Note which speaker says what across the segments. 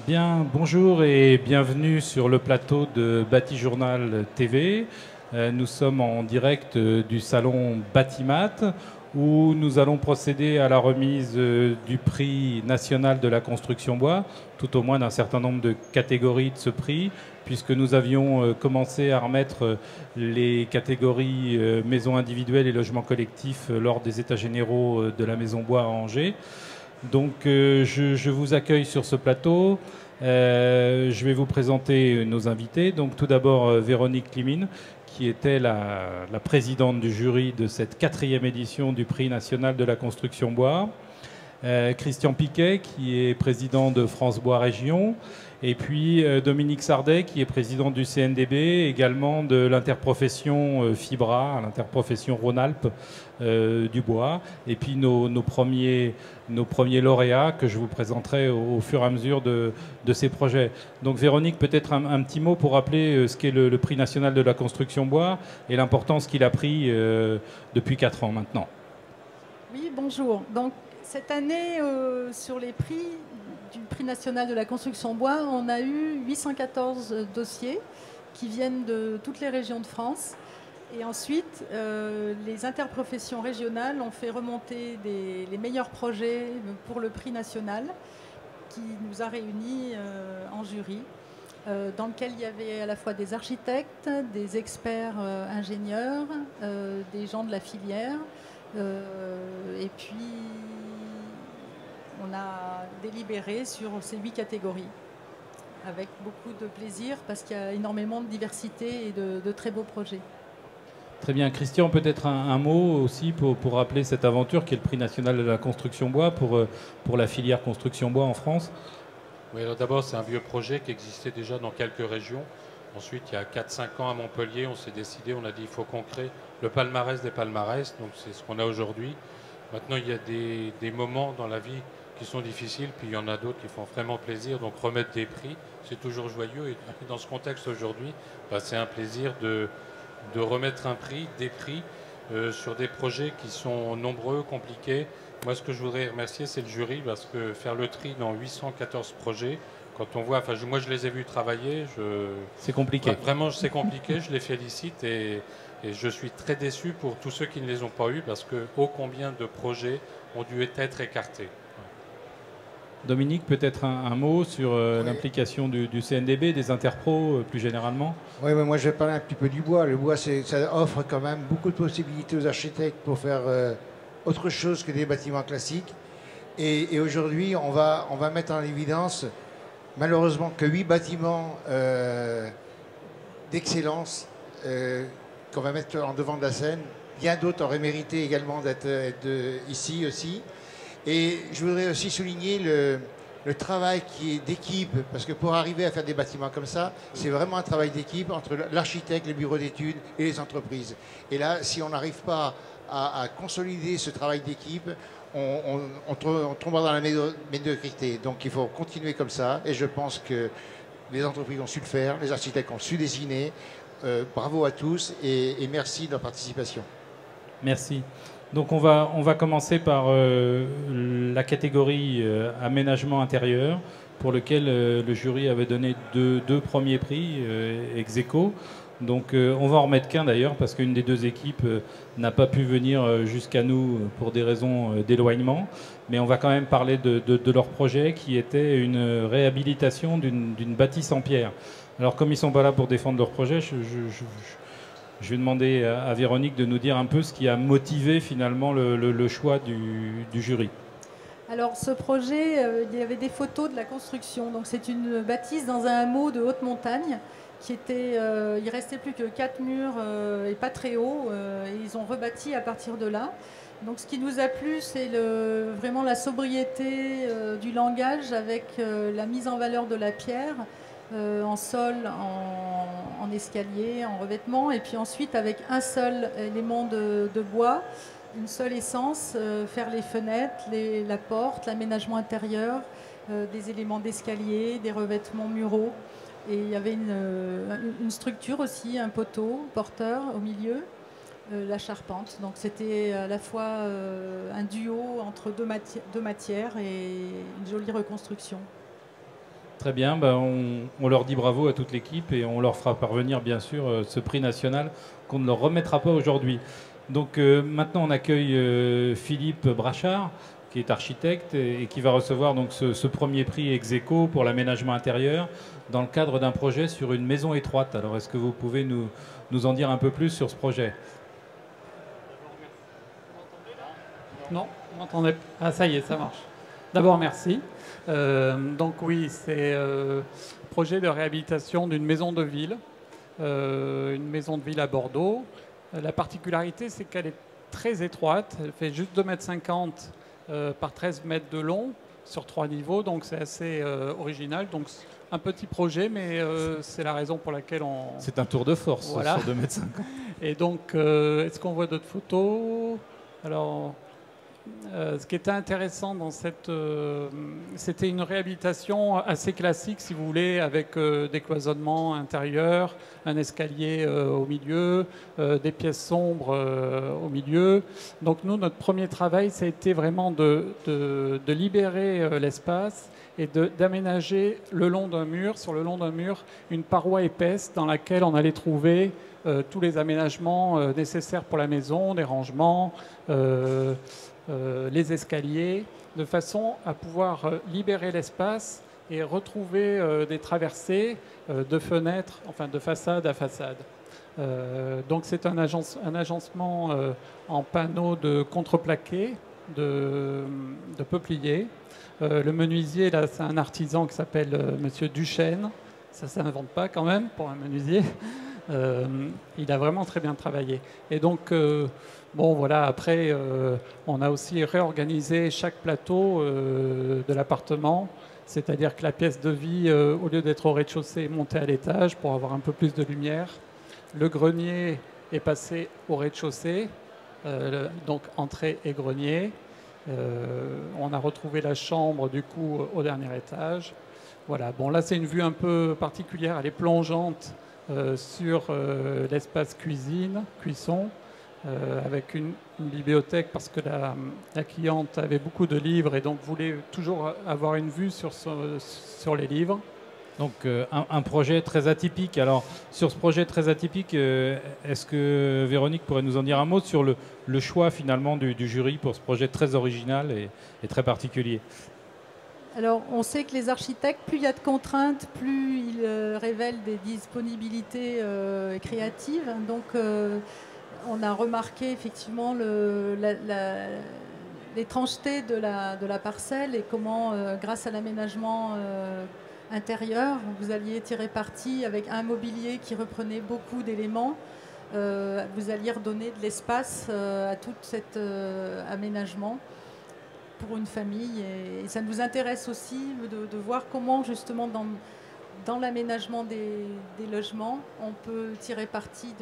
Speaker 1: Bien, bonjour et bienvenue sur le plateau de Bâti Journal TV. Nous sommes en direct du salon Batimat où nous allons procéder à la remise du prix national de la construction bois, tout au moins d'un certain nombre de catégories de ce prix, puisque nous avions commencé à remettre les catégories maisons individuelles et logements collectifs lors des états généraux de la Maison Bois à Angers. Donc je vous accueille sur ce plateau. Je vais vous présenter nos invités. Donc tout d'abord Véronique Limine, qui était la présidente du jury de cette 4e édition du prix national de la construction bois. Christian Piquet, qui est président de France Bois Région, et puis Dominique Sardet, qui est président du CNDB, également de l'interprofession FIBRA, l'interprofession Rhône-Alpes du bois, et puis nos premiers lauréats que je vous présenterai au fur et à mesure de ces projets. Donc Véronique, peut-être un petit mot pour rappeler ce qu'est le prix national de la construction bois et l'importance qu'il a pris depuis 4 ans maintenant.
Speaker 2: Oui, bonjour. Donc, cette année, sur les prix du prix national de la construction bois, on a eu 814 dossiers qui viennent de toutes les régions de France. Et ensuite, les interprofessions régionales ont fait remonter les meilleurs projets pour le prix national qui nous a réunis en jury, dans lequel il y avait à la fois des architectes, des experts ingénieurs, des gens de la filière. Et puis, on a délibéré sur ces 8 catégories avec beaucoup de plaisir parce qu'il y a énormément de diversité et de très beaux projets.
Speaker 1: Très bien. Christian, peut-être un mot aussi pour rappeler cette aventure qui est le prix national de la construction bois pour la filière construction bois en France.
Speaker 3: Oui, alors d'abord, c'est un vieux projet qui existait déjà dans quelques régions. Ensuite, il y a 4-5 ans à Montpellier, on s'est décidé, on a dit il faut qu'on crée le palmarès des palmarès. Donc c'est ce qu'on a aujourd'hui. Maintenant, il y a des moments dans la vie qui sont difficiles, puis il y en a d'autres qui font vraiment plaisir. Donc remettre des prix, c'est toujours joyeux. Et dans ce contexte aujourd'hui, c'est un plaisir de remettre un prix, des prix sur des projets qui sont nombreux, compliqués. Moi, ce que je voudrais remercier, c'est le jury, parce que faire le tri dans 814 projets, quand on voit, moi je les ai vus travailler,
Speaker 1: c'est compliqué.
Speaker 3: Vraiment, c'est compliqué, je les félicite et je suis très déçu pour tous ceux qui ne les ont pas eus, parce que ô combien de projets ont dû être écartés.
Speaker 1: Dominique, peut-être un mot sur l'implication du CNDB, des interpros plus généralement.
Speaker 4: Oui, mais moi je vais parler un petit peu du bois. Le bois, ça offre quand même beaucoup de possibilités aux architectes pour faire autre chose que des bâtiments classiques. Et aujourd'hui, on va mettre en évidence, malheureusement, que 8 bâtiments d'excellence qu'on va mettre en devant de la scène. Bien d'autres auraient mérité également d'être ici aussi. Et je voudrais aussi souligner le travail qui est d'équipe, parce que pour arriver à faire des bâtiments comme ça, c'est vraiment un travail d'équipe entre l'architecte, les bureaux d'études et les entreprises. Et là, si on n'arrive pas à consolider ce travail d'équipe, on tombera dans la médiocrité. Donc il faut continuer comme ça, et je pense que les entreprises ont su le faire, les architectes ont su dessiner. Bravo à tous et merci de leur participation.
Speaker 1: Merci. Donc on va commencer par la catégorie aménagement intérieur, pour lequel le jury avait donné deux premiers prix ex aequo. Donc on va en remettre qu'un d'ailleurs, parce qu'une des deux équipes n'a pas pu venir jusqu'à nous pour des raisons d'éloignement. Mais on va quand même parler de leur projet, qui était une réhabilitation d'une bâtisse en pierre. Alors comme ils ne sont pas là pour défendre leur projet, je vais demander à Véronique de nous dire un peu ce qui a motivé finalement le choix du jury.
Speaker 2: Alors ce projet, il y avait des photos de la construction. Donc c'est une bâtisse dans un hameau de haute montagne qui était, il restait plus que 4 murs et pas très haut. Et ils ont rebâti à partir de là. Donc ce qui nous a plu, c'est vraiment la sobriété du langage avec la mise en valeur de la pierre. En sol, en escalier, en revêtement, et puis ensuite avec un seul élément de bois, une seule essence, faire les fenêtres, la porte, l'aménagement intérieur, des éléments d'escalier, des revêtements muraux. Et il y avait une structure aussi, un poteau porteur au milieu, la charpente. Donc c'était à la fois un duo entre deux matières et une jolie reconstruction.
Speaker 1: Très bien, ben on leur dit bravo à toute l'équipe et on leur fera parvenir bien sûr ce prix national qu'on ne leur remettra pas aujourd'hui. Donc maintenant on accueille Philippe Brachard qui est architecte et qui va recevoir donc ce premier prix ex aequo pour l'aménagement intérieur dans le cadre d'un projet sur une maison étroite. Alors est-ce que vous pouvez nous en dire un peu plus sur ce projet?
Speaker 5: Non, vous m'entendez? Ah, ça y est, ça marche. D'abord, merci. Donc oui, c'est projet de réhabilitation d'une maison de ville, une maison de ville à Bordeaux. La particularité, c'est qu'elle est très étroite. Elle fait juste 2,50 m par 13 mètres de long sur 3 niveaux, donc c'est assez original. Donc un petit projet, mais c'est la raison pour laquelle on...
Speaker 1: C'est un tour de force,
Speaker 5: voilà.
Speaker 1: Sur 2,50 m.
Speaker 5: Et donc, est-ce qu'on voit d'autres photos? Alors... ce qui était intéressant dans cette... c'était une réhabilitation assez classique, si vous voulez, avec des cloisonnements intérieurs, un escalier au milieu, des pièces sombres au milieu. Donc nous, notre premier travail, ça a été vraiment de libérer l'espace et d'aménager le long d'un mur, sur le long d'un mur, une paroi épaisse dans laquelle on allait trouver tous les aménagements nécessaires pour la maison, des rangements, les escaliers, de façon à pouvoir libérer l'espace et retrouver des traversées de fenêtres, enfin de façade à façade. Donc c'est un agencement en panneaux de contreplaqué, de peuplier. Le menuisier, là, c'est un artisan qui s'appelle Monsieur Duchesne. Ça ne s'invente pas quand même pour un menuisier. Il a vraiment très bien travaillé. Et donc... bon, voilà, après, on a aussi réorganisé chaque plateau de l'appartement, c'est-à-dire que la pièce de vie, au lieu d'être au rez-de-chaussée, est montée à l'étage pour avoir un peu plus de lumière. Le grenier est passé au rez-de-chaussée, donc entrée et grenier. On a retrouvé la chambre, du coup, au dernier étage. Voilà, bon, là, c'est une vue un peu particulière, elle est plongeante sur l'espace cuisson. Avec une bibliothèque parce que la cliente avait beaucoup de livres et donc voulait toujours avoir une vue sur les livres.
Speaker 1: Donc un projet très atypique. Alors sur ce projet très atypique, est-ce que Véronique pourrait nous en dire un mot sur le choix finalement du jury pour ce projet très original et très particulier?
Speaker 2: Alors, on sait que les architectes, plus il y a de contraintes, plus ils révèlent des disponibilités créatives. Donc, on a remarqué effectivement l'étrangeté de la parcelle et comment, grâce à l'aménagement intérieur, vous alliez tirer parti avec un mobilier qui reprenait beaucoup d'éléments. Vous alliez redonner de l'espace à tout cet aménagement pour une famille. Et ça nous intéresse aussi de voir comment, justement, dans l'aménagement des logements, on peut tirer parti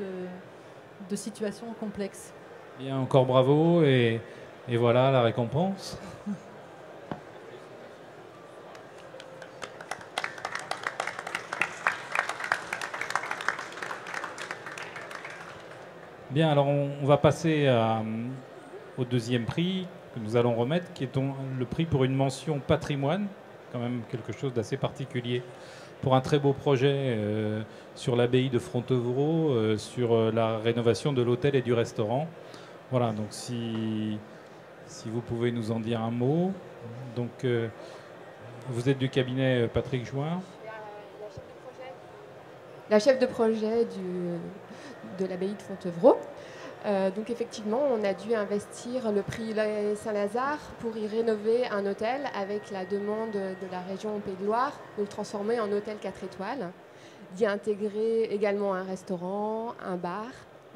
Speaker 2: de situations complexes.
Speaker 1: Bien, encore bravo et voilà la récompense. Bien, alors on va passer au deuxième prix que nous allons remettre, qui est le prix pour une mention patrimoine, quand même quelque chose d'assez particulier, pour un très beau projet sur l'abbaye de Fontevraud, sur la rénovation de l'hôtel et du restaurant. Voilà, donc si vous pouvez nous en dire un mot. Donc, vous êtes du cabinet Patrick Jouin.
Speaker 6: La chef de projet de l'abbaye de Fontevraud. Donc effectivement, on a dû investir le prix Saint-Lazare pour y rénover un hôtel avec la demande de la région Pays de Loire de le transformer en hôtel 4 étoiles, d'y intégrer également un restaurant, un bar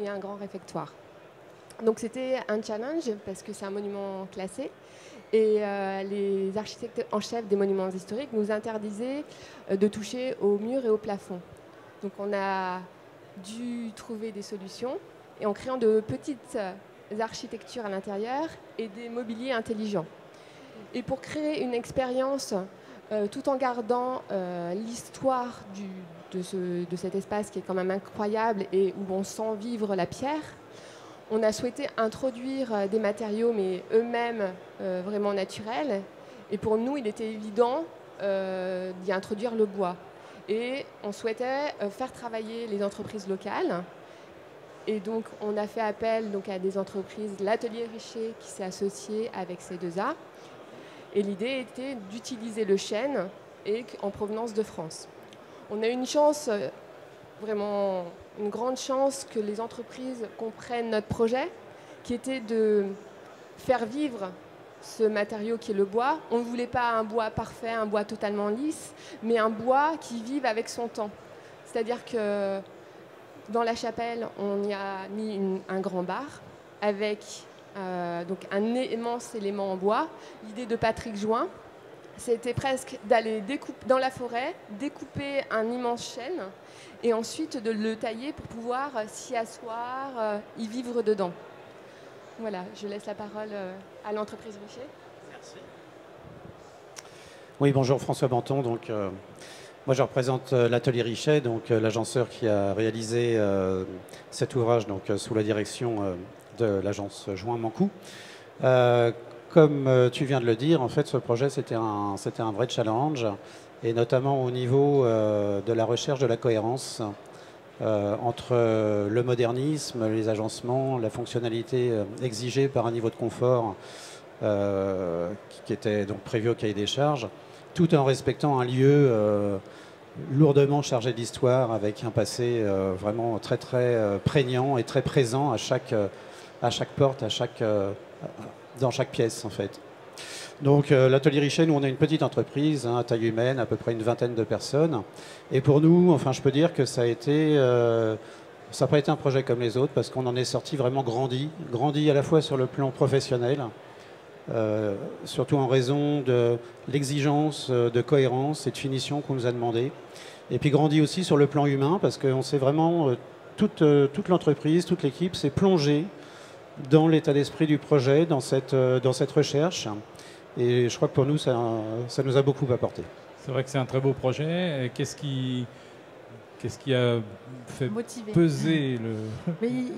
Speaker 6: et un grand réfectoire. Donc c'était un challenge parce que c'est un monument classé et les architectes en chef des monuments historiques nous interdisaient de toucher aux murs et au plafond. Donc on a dû trouver des solutions et en créant de petites architectures à l'intérieur et des mobiliers intelligents. Et pour créer une expérience tout en gardant l'histoire de cet espace qui est quand même incroyable et où on sent vivre la pierre, on a souhaité introduire des matériaux mais eux-mêmes vraiment naturels. Et pour nous, il était évident d'y introduire le bois. Et on souhaitait faire travailler les entreprises locales. Et donc, on a fait appel donc, à des entreprises, l'Atelier Richer qui s'est associé avec C2A. Et l'idée était d'utiliser le chêne en provenance de France. On a eu une chance, vraiment une grande chance que les entreprises comprennent notre projet, qui était de faire vivre ce matériau qui est le bois. On ne voulait pas un bois parfait, un bois totalement lisse, mais un bois qui vive avec son temps. C'est-à-dire que dans la chapelle, on y a mis un grand bar avec donc un immense élément en bois. L'idée de Patrick Join, c'était presque d'aller dans la forêt, découper un immense chêne et ensuite de le tailler pour pouvoir s'y asseoir, y vivre dedans. Voilà, je laisse la parole à l'entreprise Richer.
Speaker 7: Merci. Oui, bonjour, François Banton. Donc, moi, je représente l'Atelier Richer, donc l'agenceur qui a réalisé cet ouvrage donc, sous la direction de l'agence Join-Mancou. Comme tu viens de le dire, en fait, ce projet, c'était un vrai challenge, et notamment au niveau de la recherche de la cohérence entre le modernisme, les agencements, la fonctionnalité exigée par un niveau de confort qui était donc prévu au cahier des charges, tout en respectant un lieu lourdement chargé d'histoire, avec un passé vraiment très prégnant et très présent à chaque porte, dans chaque pièce en fait. Donc l'Atelier Richer, nous on est une petite entreprise à taille humaine, à peu près une vingtaine de personnes. Et pour nous, enfin je peux dire que ça n'a pas été un projet comme les autres, parce qu'on en est sorti vraiment grandi à la fois sur le plan professionnel, surtout en raison de l'exigence de cohérence et de finition qu'on nous a demandé. Et puis grandi aussi sur le plan humain, parce qu'on s'est vraiment, toute l'entreprise, toute l'équipe s'est plongée dans l'état d'esprit du projet, dans cette recherche. Et je crois que pour nous, ça nous a beaucoup apporté.
Speaker 1: C'est vrai que c'est un très beau projet. Qu'est-ce qui a fait peser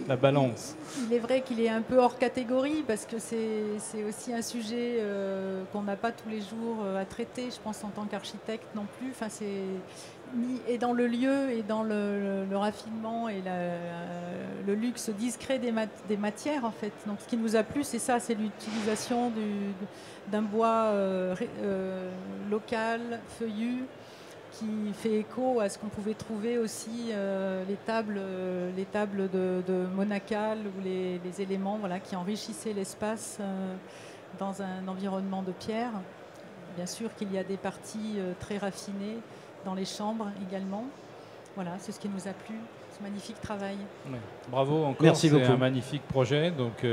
Speaker 1: la balance?
Speaker 2: Il est vrai qu'il est un peu hors catégorie, parce que c'est aussi un sujet qu'on n'a pas tous les jours à traiter, je pense, en tant qu'architecte non plus. Enfin, et dans le lieu, et dans le raffinement et le luxe discret des matières, en fait. Donc, ce qui nous a plu, c'est ça, c'est l'utilisation d'un bois local, feuillu, qui fait écho à ce qu'on pouvait trouver aussi les tables de Monacal, ou les éléments qui enrichissaient l'espace dans un environnement de pierre. Bien sûr qu'il y a des parties très raffinées dans les chambres également. Voilà, c'est ce qui nous a plu, ce magnifique travail.
Speaker 1: Ouais. Bravo encore,
Speaker 7: merci beaucoup.
Speaker 1: C'est un magnifique projet, donc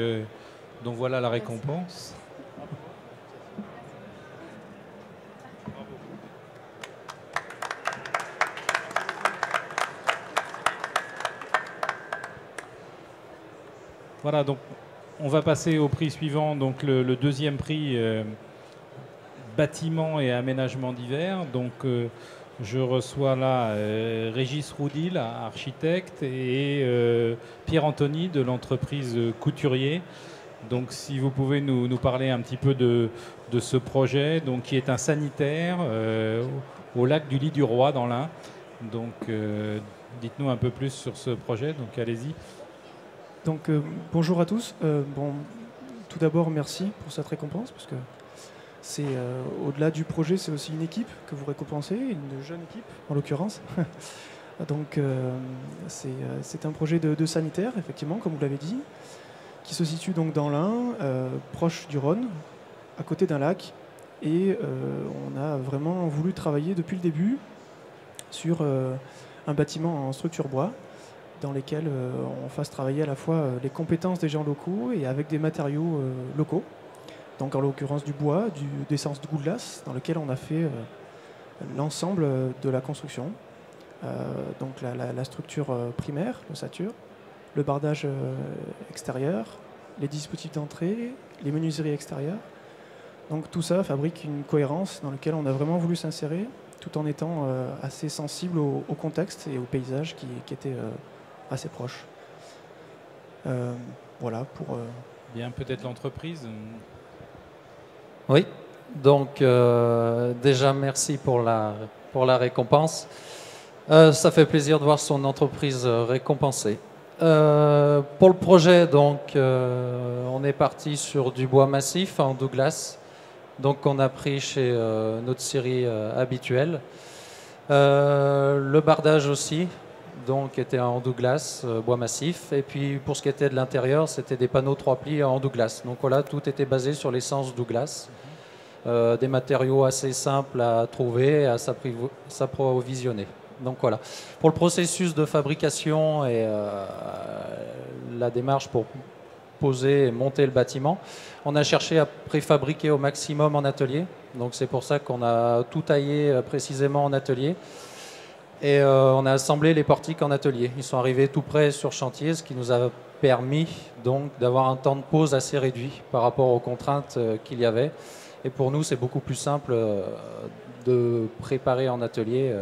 Speaker 1: voilà la récompense. Voilà, donc on va passer au prix suivant, donc le deuxième prix bâtiment et aménagement divers. Donc je reçois là Régis Roudil, architecte, et Pierre Anthony de l'entreprise Couturier. Donc si vous pouvez nous parler un petit peu de ce projet, donc, qui est un sanitaire au lac du Lis-du-Roi dans l'Ain. Donc dites-nous un peu plus sur ce projet, donc allez-y.
Speaker 8: Donc bonjour à tous. Tout d'abord merci pour cette récompense, parce que c'est au-delà du projet, c'est aussi une équipe que vous récompensez, une jeune équipe en l'occurrence. Donc c'est un projet de sanitaire, effectivement, comme vous l'avez dit, qui se situe donc dans l'Ain, proche du Rhône, à côté d'un lac. Et on a vraiment voulu travailler depuis le début sur un bâtiment en structure bois, dans lesquels on fasse travailler à la fois les compétences des gens locaux et avec des matériaux locaux. Donc en l'occurrence du bois, d'essence de Douglas, dans lequel on a fait l'ensemble de la construction. Donc la structure primaire, l'ossature, le bardage extérieur, les dispositifs d'entrée, les menuiseries extérieures. Donc tout ça fabrique une cohérence dans laquelle on a vraiment voulu s'insérer, tout en étant assez sensible au contexte et au paysage qui était assez proche. Voilà pour...
Speaker 1: Bien, peut-être l'entreprise.
Speaker 9: Oui, Donc, déjà, merci pour la récompense. Ça fait plaisir de voir son entreprise récompensée. Pour le projet, donc, on est parti sur du bois massif en Douglas. Donc, on a pris chez notre série habituelle. Le bardage aussi, donc, était en Douglas, bois massif. Et puis, pour ce qui était de l'intérieur, c'était des panneaux 3 plis en Douglas. Donc, voilà, tout était basé sur l'essence Douglas. Des matériaux assez simples à trouver et à s'approvisionner. Donc voilà. Pour le processus de fabrication et la démarche pour poser et monter le bâtiment, on a cherché à préfabriquer au maximum en atelier. Donc c'est pour ça qu'on a tout taillé précisément en atelier. Et on a assemblé les portiques en atelier. Ils sont arrivés tout près sur chantier, ce qui nous a permis donc d'avoir un temps de pause assez réduit par rapport aux contraintes qu'il y avait. Et pour nous, c'est beaucoup plus simple de préparer en atelier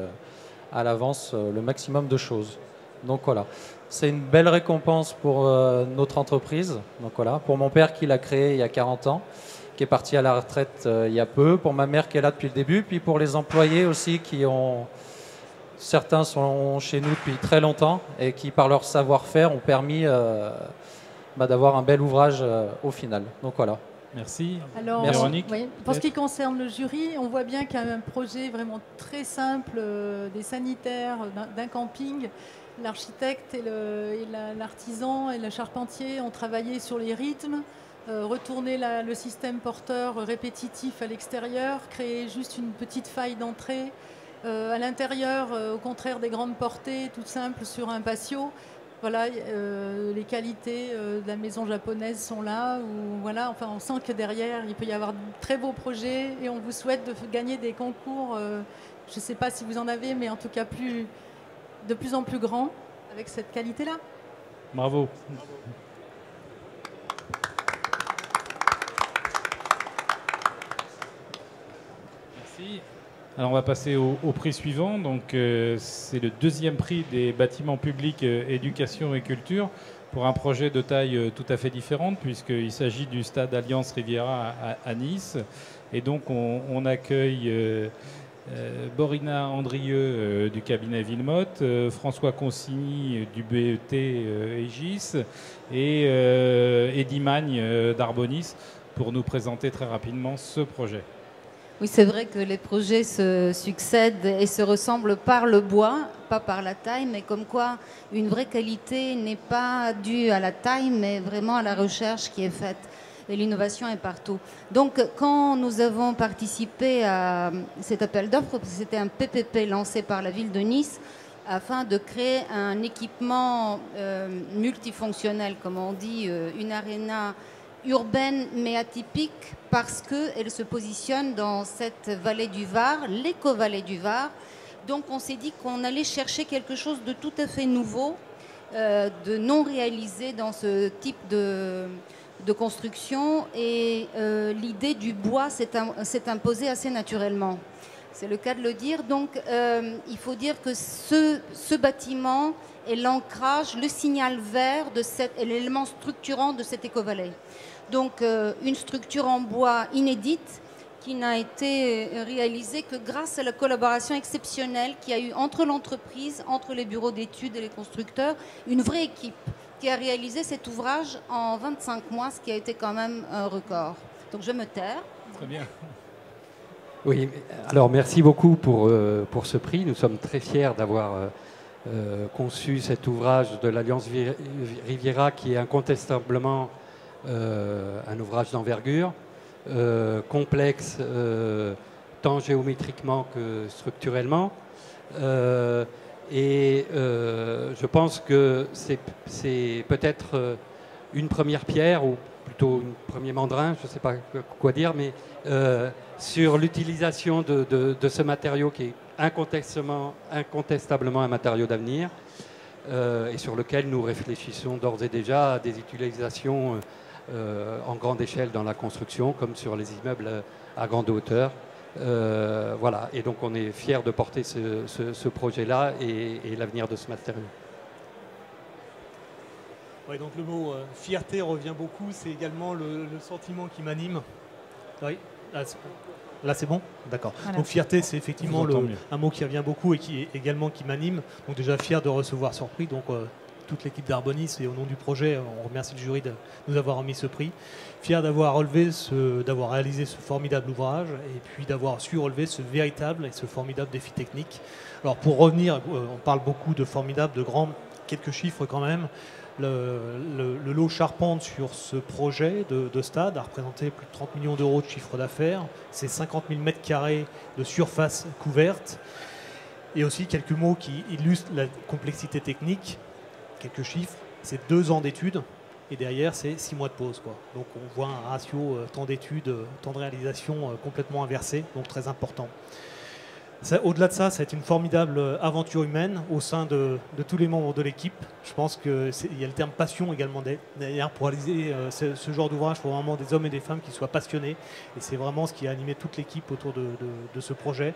Speaker 9: à l'avance le maximum de choses. Donc voilà, c'est une belle récompense pour notre entreprise. Donc voilà, pour mon père qui l'a créé il y a 40 ans, qui est parti à la retraite il y a peu, pour ma mère qui est là depuis le début, puis pour les employés aussi qui ont... Certains sont chez nous depuis très longtemps et qui, par leur savoir-faire, ont permis d'avoir un bel ouvrage au final. Donc voilà.
Speaker 1: Merci.
Speaker 2: Alors,
Speaker 1: Véronique.
Speaker 2: Oui, pour ce qui concerne le jury, on voit bien qu'il y a un projet vraiment très simple, des sanitaires d'un camping. L'architecte et l'artisan et le charpentier ont travaillé sur les rythmes, retourner le système porteur répétitif à l'extérieur, créer juste une petite faille d'entrée. À l'intérieur, au contraire des grandes portées, toutes simples sur un patio. Voilà, les qualités de la maison japonaise sont là. Voilà, enfin, on sent que derrière, il peut y avoir de très beaux projets et on vous souhaite de gagner des concours. Je ne sais pas si vous en avez, mais en tout cas de plus en plus grands avec cette qualité-là.
Speaker 1: Bravo. Merci. Alors on va passer au prix suivant. Donc c'est le deuxième prix des bâtiments publics éducation et culture pour un projet de taille tout à fait différente puisqu'il s'agit du stade Alliance Riviera à Nice. Et donc on accueille Borina Andrieux du cabinet Villemotte, François Consigny du BET Aegis et Eddy Magne d'Arbonis pour nous présenter très rapidement ce projet.
Speaker 10: Oui, c'est vrai que les projets se succèdent et se ressemblent par le bois, pas par la taille, mais comme quoi une vraie qualité n'est pas due à la taille, mais vraiment à la recherche qui est faite. Et l'innovation est partout. Donc, quand nous avons participé à cet appel d'offres, c'était un PPP lancé par la ville de Nice, afin de créer un équipement multifonctionnel, comme on dit, une aréna urbaine mais atypique parce qu'elle se positionne dans cette vallée du Var, l'éco-vallée du Var. Donc on s'est dit qu'on allait chercher quelque chose de tout à fait nouveau, de non réalisé dans ce type de construction et l'idée du bois s'est imposée assez naturellement. C'est le cas de le dire. Donc il faut dire que ce bâtiment est l'ancrage, le signal vert est l'élément structurant de cette éco-vallée. Donc une structure en bois inédite qui n'a été réalisée que grâce à la collaboration exceptionnelle qu'il y a eu entre l'entreprise, entre les bureaux d'études et les constructeurs, une vraie équipe qui a réalisé cet ouvrage en 25 mois, ce qui a été quand même un record. Donc je me taire.
Speaker 1: Très bien.
Speaker 11: Oui, alors merci beaucoup pour ce prix. Nous sommes très fiers d'avoir conçu cet ouvrage de l'Alliance Riviera qui est incontestablement un ouvrage d'envergure, complexe tant géométriquement que structurellement. Et je pense que c'est peut-être une première pierre, ou plutôt un premier mandrin, je ne sais pas quoi dire, mais sur l'utilisation de ce matériau qui est incontestablement un matériau d'avenir et sur lequel nous réfléchissons d'ores et déjà à des utilisations en grande échelle dans la construction, comme sur les immeubles à grande hauteur. Voilà, et donc on est fiers de porter ce projet-là et l'avenir de ce matériau.
Speaker 12: Oui, donc le mot fierté revient beaucoup, c'est également le sentiment qui m'anime. Oui. Là, c'est bon? D'accord.
Speaker 2: Voilà.
Speaker 12: Donc, fierté, c'est effectivement un mot qui revient beaucoup et qui m'anime. Donc, déjà, fier de recevoir ce prix. Donc, toute l'équipe d'Arbonis et au nom du projet, on remercie le jury de nous avoir remis ce prix. Fier d'avoir d'avoir réalisé ce formidable ouvrage et puis d'avoir su relever ce véritable et ce formidable défi technique. Alors, pour revenir, on parle beaucoup de formidable, de grand, quelques chiffres quand même. Le lot charpente sur ce projet de stade a représenté plus de 30 millions d'euros de chiffre d'affaires. C'est 50 000 mètres carrés de surface couverte. Et aussi quelques mots qui illustrent la complexité technique. Quelques chiffres, c'est 2 ans d'études. Et derrière, c'est 6 mois de pause, quoi. Donc on voit un ratio temps d'études, temps de réalisation complètement inversé, donc très important. Au-delà de ça, ça a été une formidable aventure humaine au sein de tous les membres de l'équipe. Je pense qu'il y a le terme passion également derrière. Pour réaliser ce genre d'ouvrage, il faut vraiment des hommes et des femmes qui soient passionnés. Et c'est vraiment ce qui a animé toute l'équipe autour de ce projet.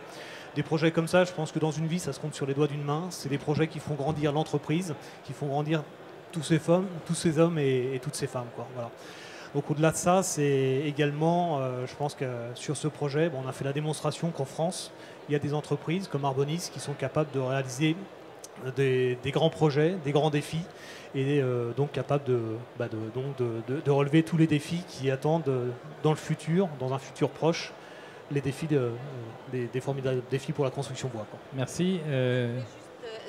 Speaker 12: Des projets comme ça, je pense que dans une vie, ça se compte sur les doigts d'une main. C'est des projets qui font grandir l'entreprise, qui font grandir tous ces hommes et toutes ces femmes, quoi. Voilà. Donc au-delà de ça, c'est également, je pense que sur ce projet, on a fait la démonstration qu'en France, il y a des entreprises comme Arbonis qui sont capables de réaliser des grands projets, des grands défis, et donc capables de relever tous les défis qui attendent dans le futur, dans un futur proche, les défis des formidables défis pour la construction bois, quoi.
Speaker 1: Merci.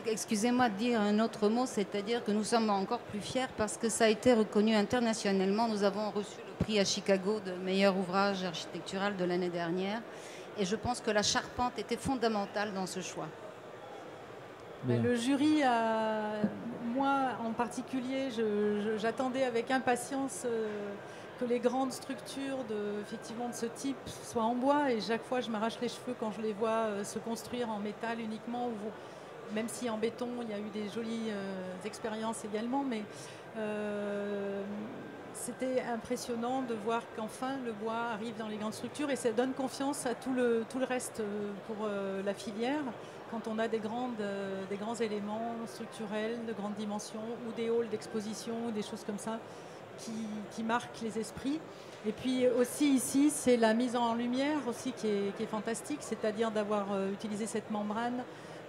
Speaker 10: Excusez-moi de dire un autre mot, c'est-à-dire que nous sommes encore plus fiers parce que ça a été reconnu internationalement. Nous avons reçu le prix à Chicago de meilleur ouvrage architectural de l'année dernière. Et je pense que la charpente était fondamentale dans ce choix.
Speaker 2: Le jury, moi en particulier, j'attendais avec impatience que les grandes structures effectivement de ce type soient en bois. Et chaque fois, je m'arrache les cheveux quand je les vois se construire en métal uniquement. Même si en béton, il y a eu des jolies expériences également, mais c'était impressionnant de voir qu'enfin le bois arrive dans les grandes structures et ça donne confiance à tout le reste pour la filière quand on a des grands éléments structurels de grande dimension ou des halls d'exposition ou des choses comme ça qui marquent les esprits. Et puis aussi ici, c'est la mise en lumière aussi qui est fantastique, c'est-à-dire d'avoir utilisé cette membrane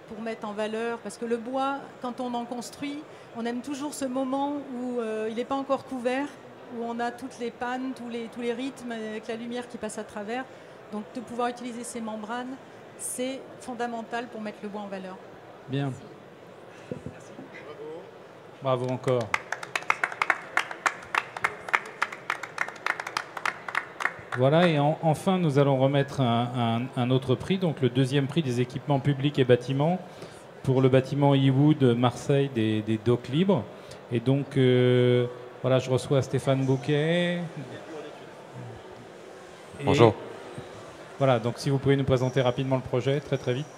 Speaker 2: pour mettre en valeur, parce que le bois, quand on en construit, on aime toujours ce moment où il n'est pas encore couvert, où on a toutes les pannes, tous les rythmes avec la lumière qui passe à travers. Donc de pouvoir utiliser ces membranes, c'est fondamental pour mettre le bois en valeur.
Speaker 1: Bien. Merci. Bravo encore. Voilà, et enfin, nous allons remettre un autre prix, donc le deuxième prix des équipements publics et bâtiments pour le bâtiment E-Wood Marseille des docks libres. Et donc, voilà, je reçois Stéphane Bouquet.
Speaker 13: Bonjour.
Speaker 1: Voilà, donc si vous pouvez nous présenter rapidement le projet, très très vite.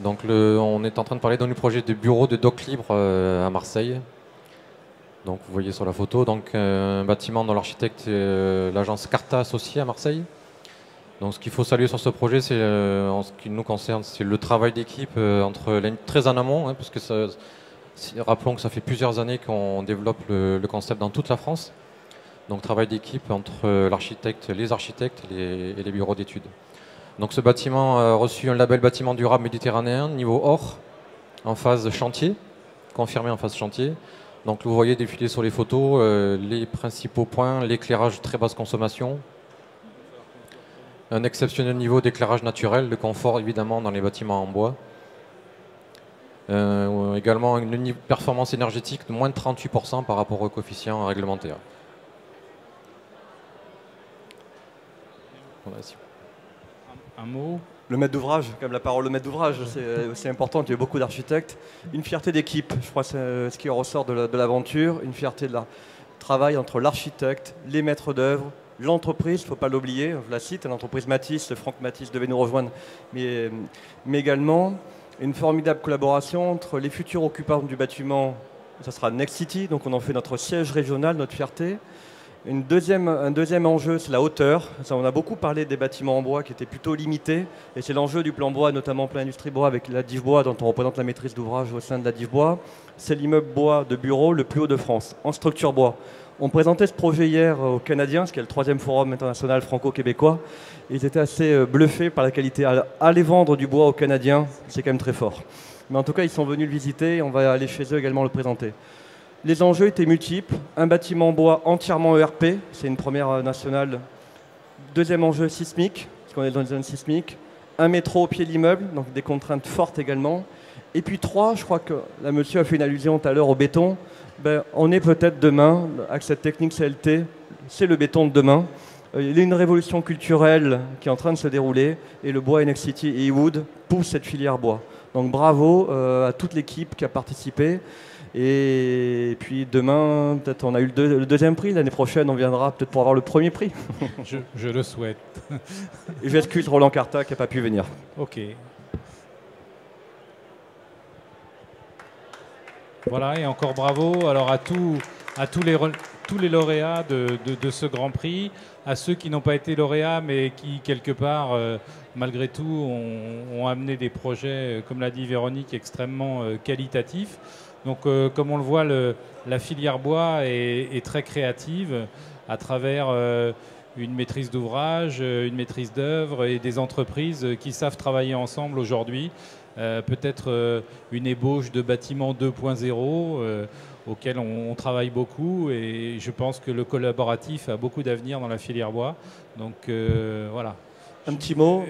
Speaker 13: Donc, on est en train de parler du projet de bureau de docks libres à Marseille. Donc vous voyez sur la photo, donc un bâtiment dont l'architecte est l'agence Carta associée à Marseille. Donc ce qu'il faut saluer sur ce projet, c'est en ce qui nous concerne, c'est le travail d'équipe très en amont, hein, parce que rappelons que ça fait plusieurs années qu'on développe le concept dans toute la France. Donc travail d'équipe entre l'architecte, les architectes et les bureaux d'études. Donc ce bâtiment a reçu un label bâtiment durable méditerranéen niveau or en phase chantier, confirmé en phase chantier. Donc vous voyez défiler sur les photos les principaux points, l'éclairage très basse consommation, un exceptionnel niveau d'éclairage naturel, le confort évidemment dans les bâtiments en bois, également une performance énergétique de moins de 38% par rapport au coefficient réglementaire. Voilà,
Speaker 1: un mot.
Speaker 14: Le maître d'ouvrage, comme la parole, le maître d'ouvrage, c'est important. Il y a beaucoup d'architectes. Une fierté d'équipe, je crois que c'est ce qui ressort de l'aventure. Une fierté de travail entre l'architecte, les maîtres d'œuvre, l'entreprise, il ne faut pas l'oublier. Je la cite, l'entreprise Matisse, Franck Matisse devait nous rejoindre, mais également une formidable collaboration entre les futurs occupants du bâtiment. Ça sera Next City, donc on en fait notre siège régional, notre fierté. Un deuxième enjeu, c'est la hauteur. Ça, on a beaucoup parlé des bâtiments en bois qui étaient plutôt limités. Et c'est l'enjeu du plan bois, notamment plan industrie bois avec la DIF bois, dont on représente la maîtrise d'ouvrage au sein de la DIF bois. C'est l'immeuble bois de bureau le plus haut de France, en structure bois. On présentait ce projet hier aux Canadiens, ce qui est le 3e forum international franco-québécois. Ils étaient assez bluffés par la qualité. Aller vendre du bois aux Canadiens, c'est quand même très fort. Mais en tout cas, ils sont venus le visiter et on va aller chez eux également le présenter. Les enjeux étaient multiples. Un bâtiment en bois entièrement ERP, c'est une première nationale. Deuxième enjeu sismique, parce qu'on est dans une zone sismique. Un métro au pied de l'immeuble, donc des contraintes fortes également. Et puis 3, je crois que là, monsieur a fait une allusion tout à l'heure au béton. Ben, on est peut-être demain, avec cette technique CLT, c'est le béton de demain. Il y a une révolution culturelle qui est en train de se dérouler et le bois Nexity et eWood poussent cette filière bois. Donc bravo à toute l'équipe qui a participé. Et puis demain, peut-être on a eu le 2e prix. L'année prochaine, on viendra peut-être pour avoir le 1er prix.
Speaker 1: Je le souhaite.
Speaker 14: Et j'excuse Roland Carta qui n'a pas pu venir.
Speaker 1: Ok. Voilà, et encore bravo alors à tous les lauréats de ce Grand Prix, à ceux qui n'ont pas été lauréats mais qui, quelque part, malgré tout, ont amené des projets, comme l'a dit Véronique, extrêmement qualitatifs. Donc, comme on le voit, la filière bois est très créative à travers une maîtrise d'ouvrage, une maîtrise d'œuvre et des entreprises qui savent travailler ensemble aujourd'hui. Peut-être une ébauche de bâtiment 2.0 auquel on travaille beaucoup et je pense que le collaboratif a beaucoup d'avenir dans la filière bois. Donc voilà.
Speaker 14: Un petit mot,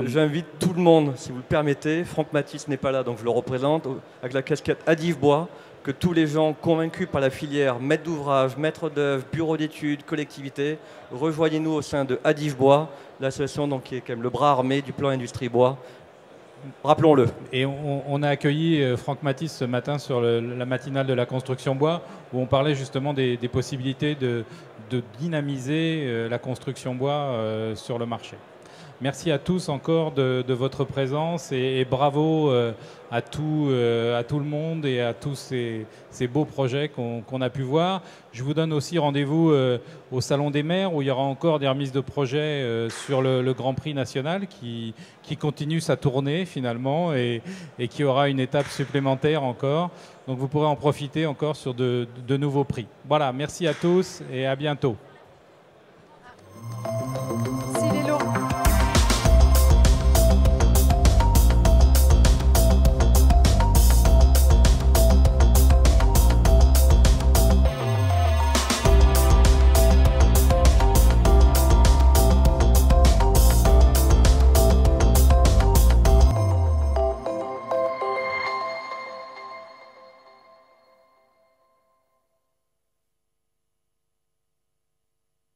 Speaker 14: j'invite tout le monde, si vous le permettez. Franck Matisse n'est pas là, donc je le représente, avec la casquette Adif Bois, que tous les gens convaincus par la filière, maîtres d'ouvrage, maîtres d'œuvre, bureaux d'études, collectivités, rejoignez-nous au sein de Adif Bois, l'association donc, qui est quand même le bras armé du plan Industrie Bois. Rappelons-le.
Speaker 1: Et on a accueilli Franck Matisse ce matin sur la matinale de la construction bois, où on parlait justement des possibilités de dynamiser la construction bois sur le marché. Merci à tous encore de votre présence et bravo à tout le monde et à tous ces beaux projets qu'on a pu voir. Je vous donne aussi rendez-vous au Salon des maires où il y aura encore des remises de projets sur le Grand Prix national qui continue sa tournée finalement et qui aura une étape supplémentaire encore. Donc vous pourrez en profiter encore sur de nouveaux prix. Voilà, merci à tous et à bientôt.